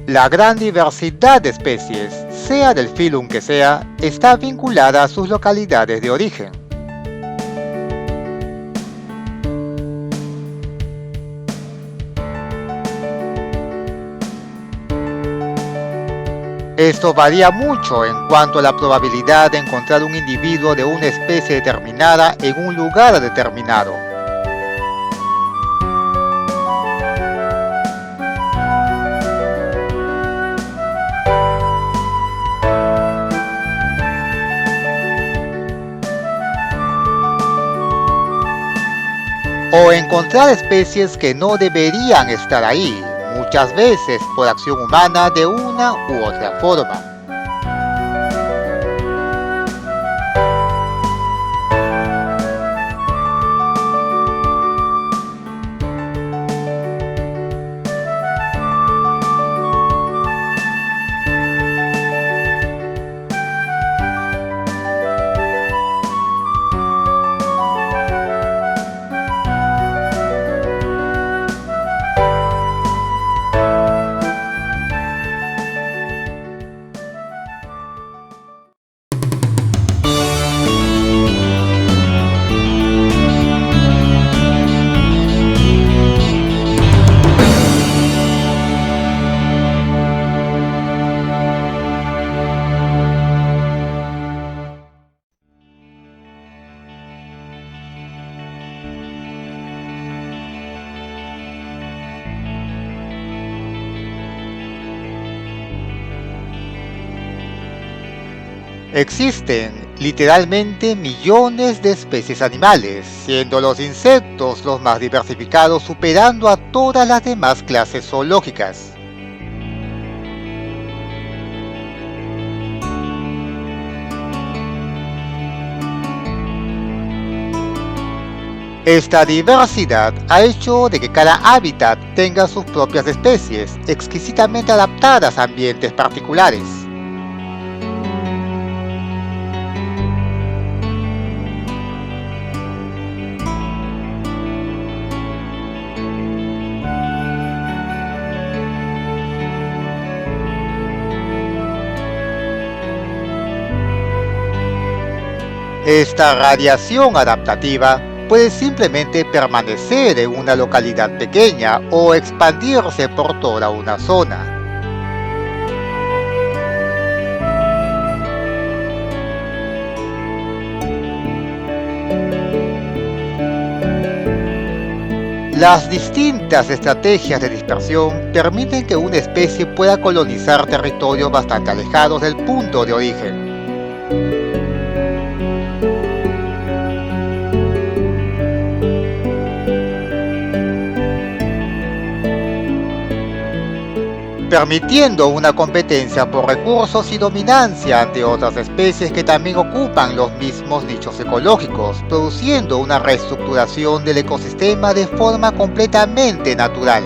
La gran diversidad de especies, sea del filum que sea, está vinculada a sus localidades de origen. Esto varía mucho en cuanto a la probabilidad de encontrar un individuo de una especie determinada en un lugar determinado. O encontrar especies que no deberían estar ahí, muchas veces por acción humana de una u otra forma. Existen literalmente millones de especies animales, siendo los insectos los más diversificados, superando a todas las demás clases zoológicas. Esta diversidad ha hecho de que cada hábitat tenga sus propias especies, exquisitamente adaptadas a ambientes particulares. Esta radiación adaptativa puede simplemente permanecer en una localidad pequeña o expandirse por toda una zona. Las distintas estrategias de dispersión permiten que una especie pueda colonizar territorios bastante alejados del punto de origen. Permitiendo una competencia por recursos y dominancia ante otras especies que también ocupan los mismos nichos ecológicos, produciendo una reestructuración del ecosistema de forma completamente natural.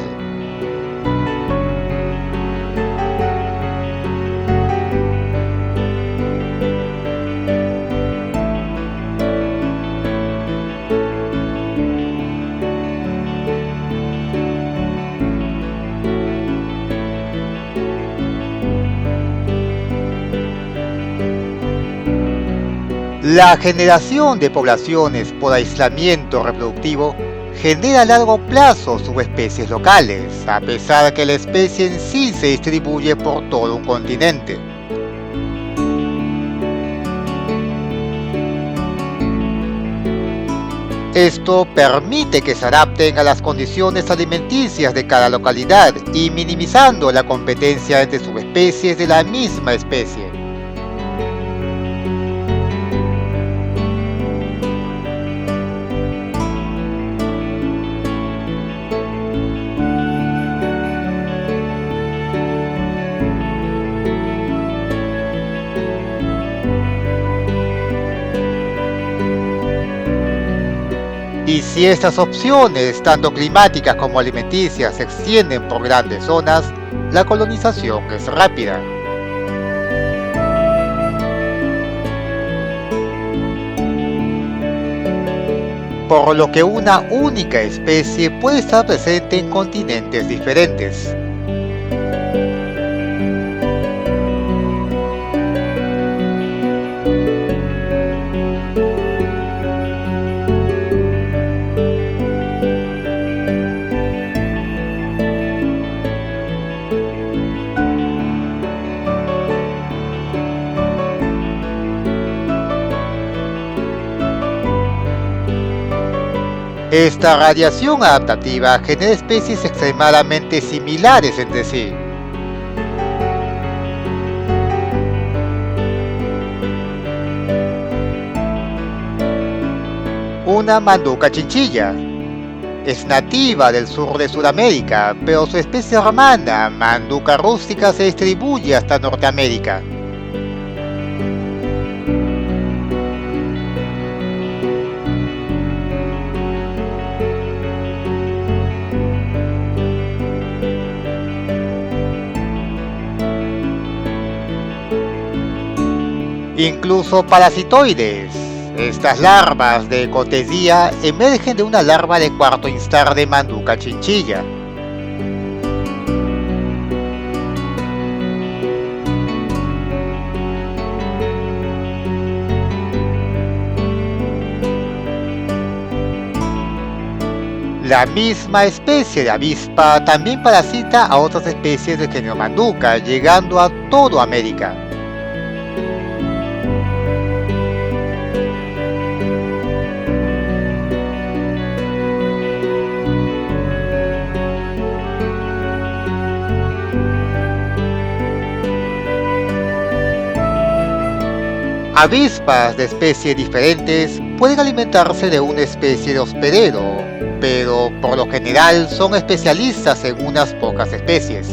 La generación de poblaciones por aislamiento reproductivo genera a largo plazo subespecies locales, a pesar de que la especie en sí se distribuye por todo un continente. Esto permite que se adapten a las condiciones alimenticias de cada localidad y minimizando la competencia entre subespecies de la misma especie. Y si estas opciones, tanto climáticas como alimenticias, se extienden por grandes zonas, la colonización es rápida. Por lo que una única especie puede estar presente en continentes diferentes. Esta radiación adaptativa genera especies extremadamente similares entre sí. Una manduca chinchilla. Es nativa del sur de Sudamérica, pero su especie hermana, Manduca rústica, se distribuye hasta Norteamérica. Incluso parasitoides. Estas larvas de Cotesia emergen de una larva de cuarto instar de Manduca chinchilla. La misma especie de avispa también parasita a otras especies del género Manduca, llegando a toda América. Avispas de especies diferentes pueden alimentarse de una especie de hospedero, pero por lo general son especialistas en unas pocas especies.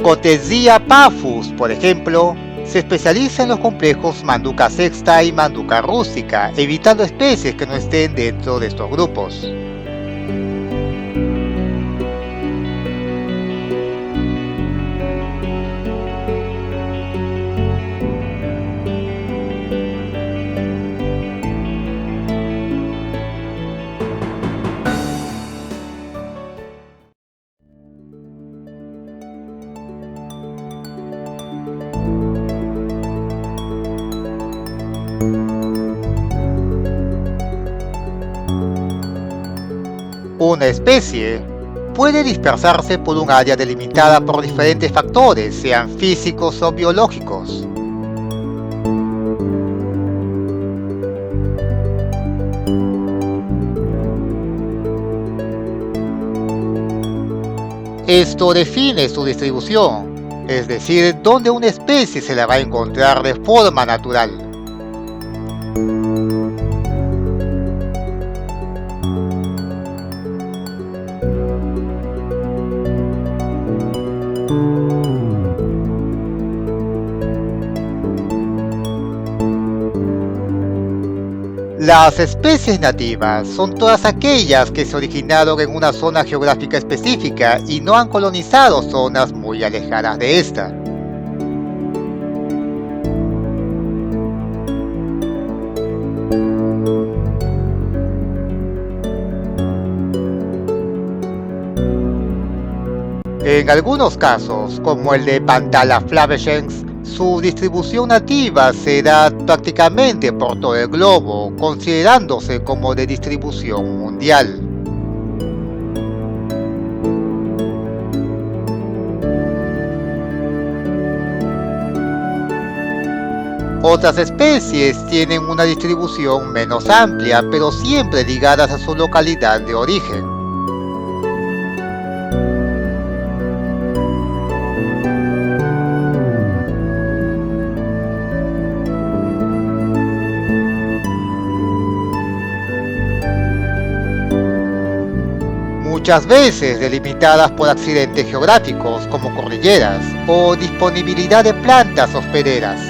Cotesia paphus, por ejemplo, se especializa en los complejos Manduca sexta y Manduca rústica, evitando especies que no estén dentro de estos grupos. Una especie puede dispersarse por un área delimitada por diferentes factores, sean físicos o biológicos. Esto define su distribución, es decir, dónde una especie se la va a encontrar de forma natural. Las especies nativas son todas aquellas que se originaron en una zona geográfica específica y no han colonizado zonas muy alejadas de esta. En algunos casos, como el de Pantala flavescens, su distribución nativa se da prácticamente por todo el globo, considerándose como de distribución mundial. Otras especies tienen una distribución menos amplia, pero siempre ligadas a su localidad de origen. Muchas veces delimitadas por accidentes geográficos como cordilleras o disponibilidad de plantas hospederas.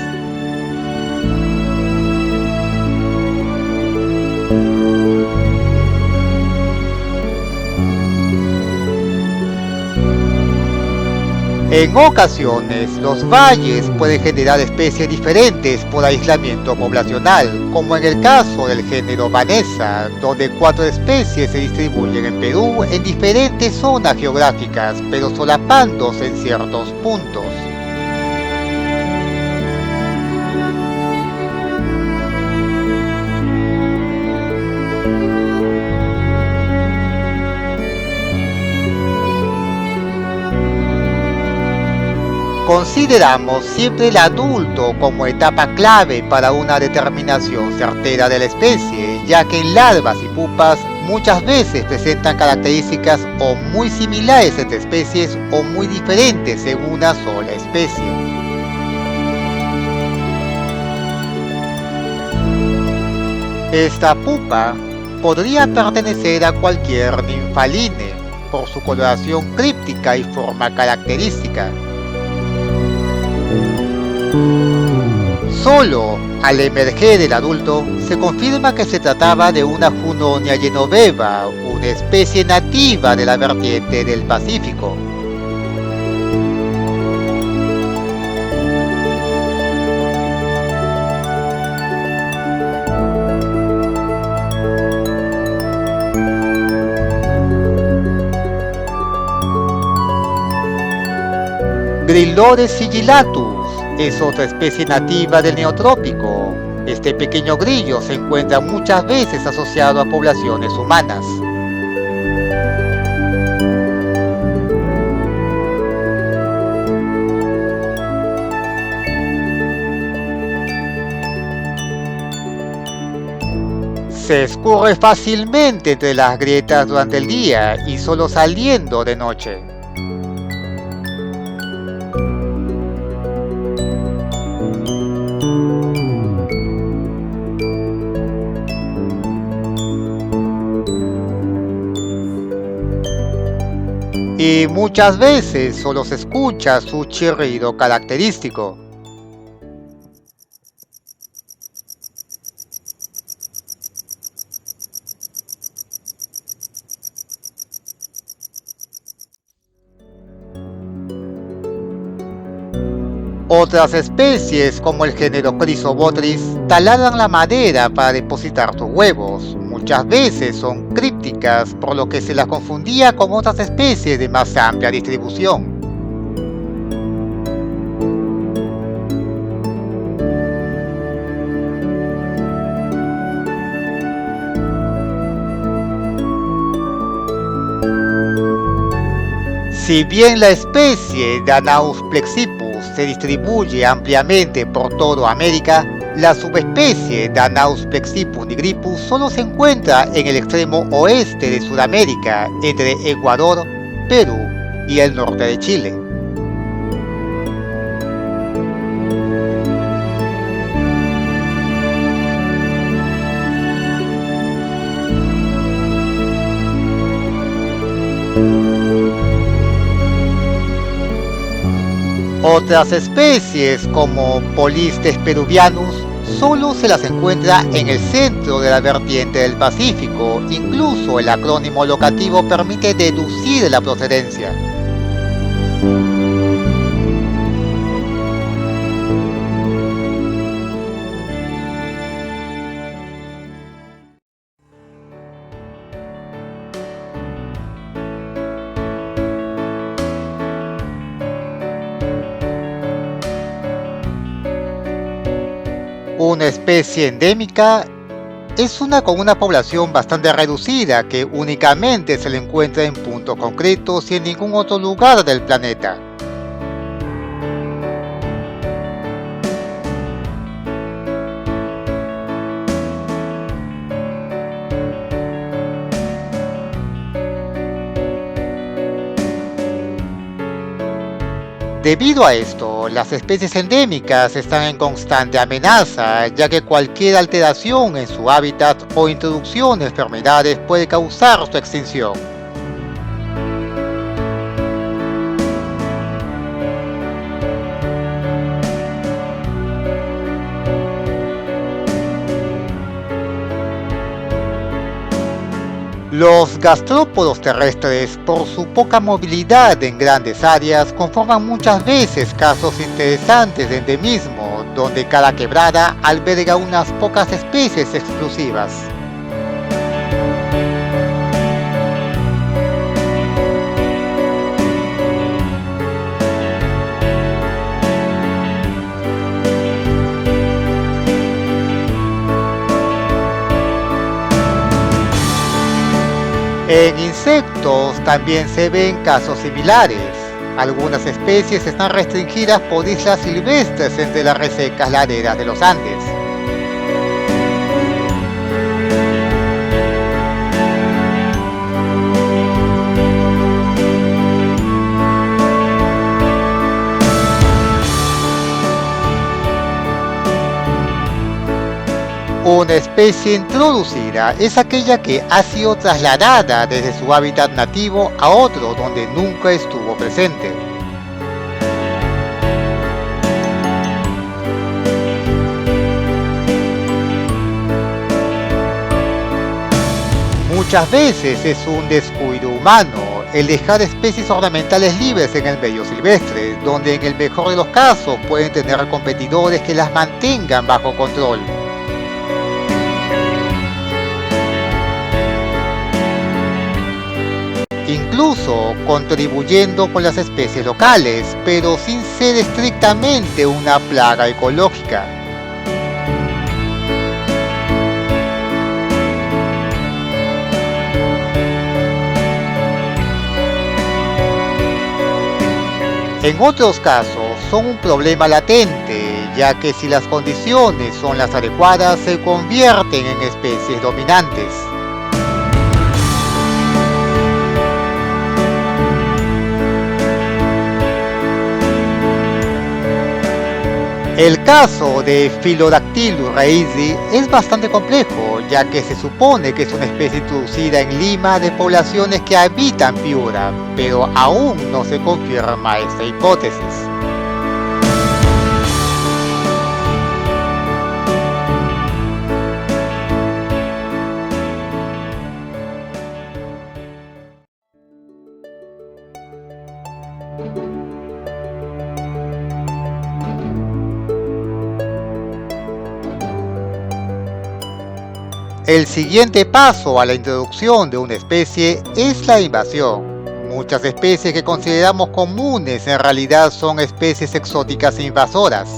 En ocasiones, los valles pueden generar especies diferentes por aislamiento poblacional, como en el caso del género Vanessa, donde 4 especies se distribuyen en Perú en diferentes zonas geográficas, pero solapándose en ciertos puntos. Consideramos siempre el adulto como etapa clave para una determinación certera de la especie, ya que en larvas y pupas muchas veces presentan características o muy similares entre especies o muy diferentes en una sola especie. Esta pupa podría pertenecer a cualquier ninfaline por su coloración críptica y forma característica. Solo al emerger el adulto se confirma que se trataba de una Junonia genoveva, una especie nativa de la vertiente del Pacífico. Grillores sigillatus es otra especie nativa del Neotrópico. Este pequeño grillo se encuentra muchas veces asociado a poblaciones humanas. Se escurre fácilmente entre las grietas durante el día y solo saliendo de noche. Y muchas veces solo se escucha su chirrido característico. Otras especies, como el género Chrysobotris, taladran la madera para depositar sus huevos. Muchas veces son crípticas, por lo que se las confundía con otras especies de más amplia distribución. Si bien la especie Danaus plexipus se distribuye ampliamente por toda América, la subespecie Danaus plexipus nigripus solo se encuentra en el extremo oeste de Sudamérica, entre Ecuador, Perú y el norte de Chile. Otras especies, como Polistes peruvianus, solo se las encuentra en el centro de la vertiente del Pacífico. Incluso el acrónimo locativo permite deducir la procedencia. Una especie endémica es una con una población bastante reducida que únicamente se le encuentra en puntos concretos y en ningún otro lugar del planeta. Debido a esto, las especies endémicas están en constante amenaza, ya que cualquier alteración en su hábitat o introducción de enfermedades puede causar su extinción. Los gastrópodos terrestres, por su poca movilidad en grandes áreas, conforman muchas veces casos interesantes de endemismo, donde cada quebrada alberga unas pocas especies exclusivas. En insectos también se ven casos similares. Algunas especies están restringidas por islas silvestres entre las resecas laderas de los Andes. Una especie introducida es aquella que ha sido trasladada desde su hábitat nativo a otro donde nunca estuvo presente. Muchas veces es un descuido humano el dejar especies ornamentales libres en el medio silvestre, donde en el mejor de los casos pueden tener competidores que las mantengan bajo control. Incluso contribuyendo con las especies locales, pero sin ser estrictamente una plaga ecológica. En otros casos son un problema latente, ya que si las condiciones son las adecuadas se convierten en especies dominantes. El caso de Philodactylus reisii es bastante complejo, ya que se supone que es una especie introducida en Lima de poblaciones que habitan Piura, pero aún no se confirma esta hipótesis. El siguiente paso a la introducción de una especie es la invasión. Muchas especies que consideramos comunes en realidad son especies exóticas invasoras.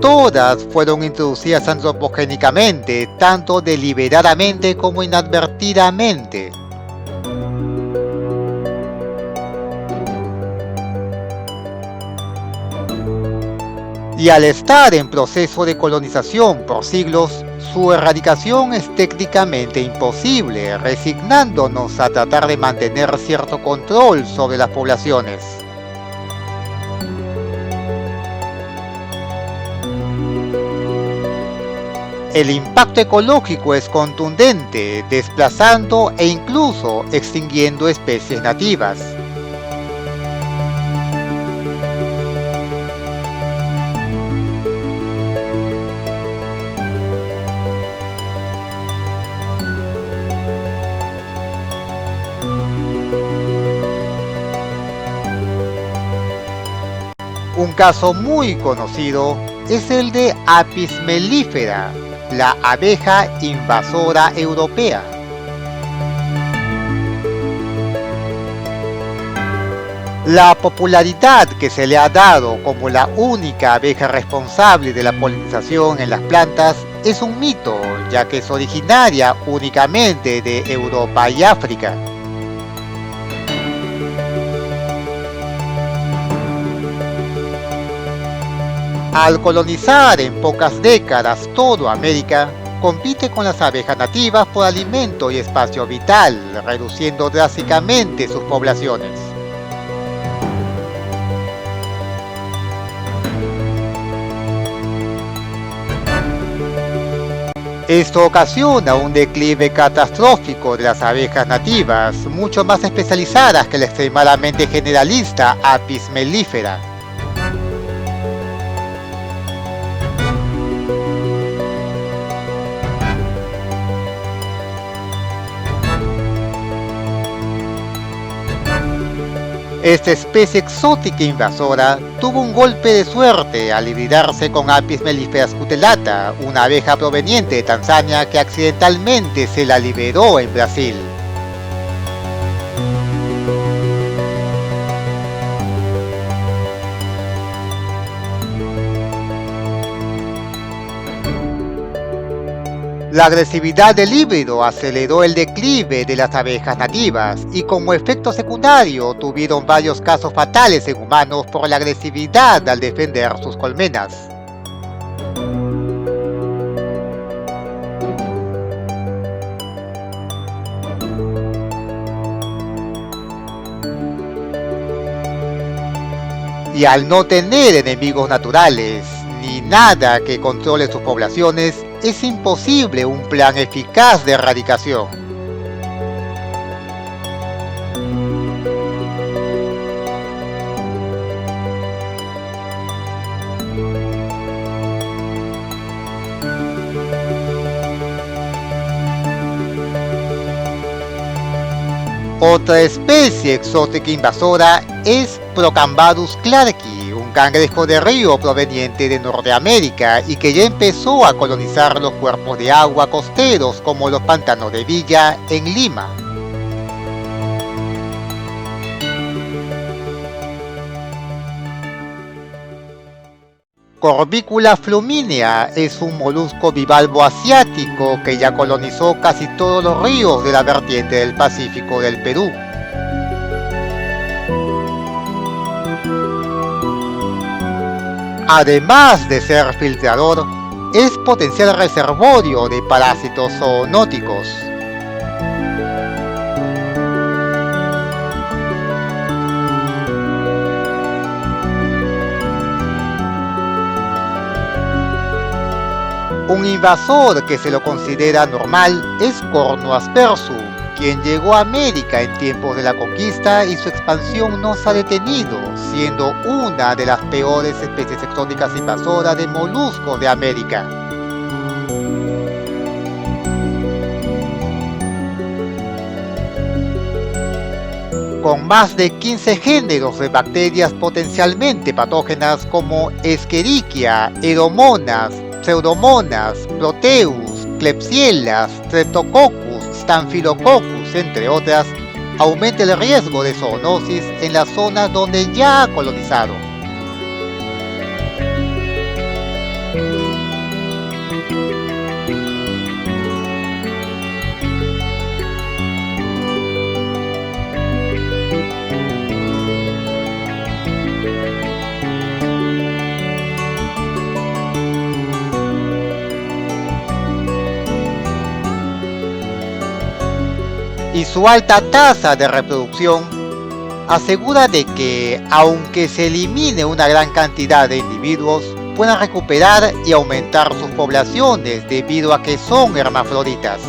Todas fueron introducidas antropogénicamente, tanto deliberadamente como inadvertidamente. Y al estar en proceso de colonización por siglos, su erradicación es técnicamente imposible, resignándonos a tratar de mantener cierto control sobre las poblaciones. El impacto ecológico es contundente, desplazando e incluso extinguiendo especies nativas. Un caso muy conocido es el de Apis mellifera, la abeja invasora europea. La popularidad que se le ha dado como la única abeja responsable de la polinización en las plantas es un mito, ya que es originaria únicamente de Europa y África. Al colonizar en pocas décadas toda América, compite con las abejas nativas por alimento y espacio vital, reduciendo drásticamente sus poblaciones. Esto ocasiona un declive catastrófico de las abejas nativas, mucho más especializadas que la extremadamente generalista Apis mellifera. Esta especie exótica invasora tuvo un golpe de suerte al hibridarse con Apis mellifera scutellata, una abeja proveniente de Tanzania que accidentalmente se la liberó en Brasil. La agresividad del híbrido aceleró el declive de las abejas nativas y como efecto secundario tuvieron varios casos fatales en humanos por la agresividad al defender sus colmenas. Y al no tener enemigos naturales ni nada que controle sus poblaciones, es imposible un plan eficaz de erradicación. Otra especie exótica invasora es Procambadus clarki, un cangrejo de río proveniente de Norteamérica y que ya empezó a colonizar los cuerpos de agua costeros como los pantanos de Villa en Lima. Corbicula fluminea es un molusco bivalvo asiático que ya colonizó casi todos los ríos de la vertiente del Pacífico del Perú. Además de ser filtrador, es potencial reservorio de parásitos zoonóticos. Un invasor que se lo considera normal es Cornu aspersum, quien llegó a América en tiempos de la conquista y su expansión no se ha detenido, siendo una de las peores especies exóticas invasoras de moluscos de América. Con más de 15 géneros de bacterias potencialmente patógenas como Escherichia, Eromonas, Pseudomonas, Proteus, Klebsiella, Streptococcus, Staphylococcus, entre otras, aumenta el riesgo de zoonosis en las zonas donde ya ha colonizado. Y su alta tasa de reproducción asegura de que, aunque se elimine una gran cantidad de individuos, puedan recuperar y aumentar sus poblaciones debido a que son hermafroditas.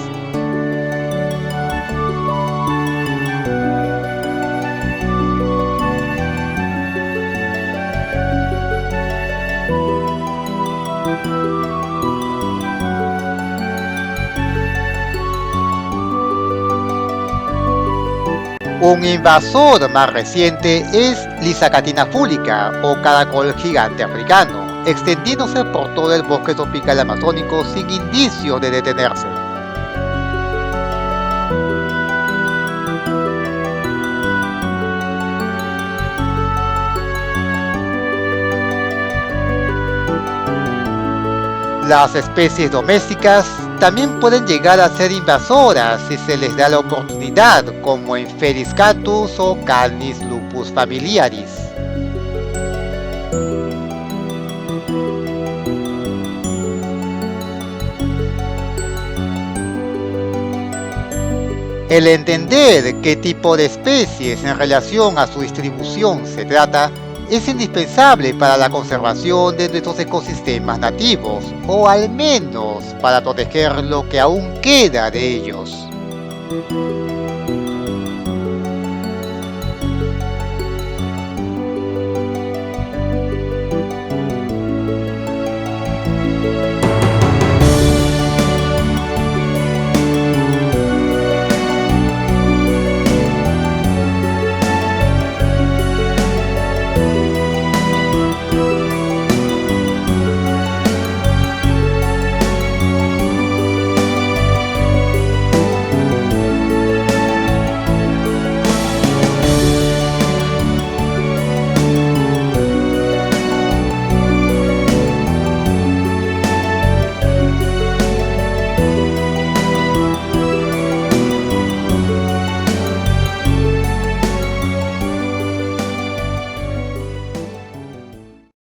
Un invasor más reciente es Lysacatina fulica o caracol gigante africano, extendiéndose por todo el bosque tropical amazónico sin indicios de detenerse. Las especies domésticas también pueden llegar a ser invasoras si se les da la oportunidad, como en Felis catus o Canis lupus familiaris. El entender qué tipo de especies en relación a su distribución se trata es indispensable para la conservación de nuestros ecosistemas nativos, o al menos para proteger lo que aún queda de ellos.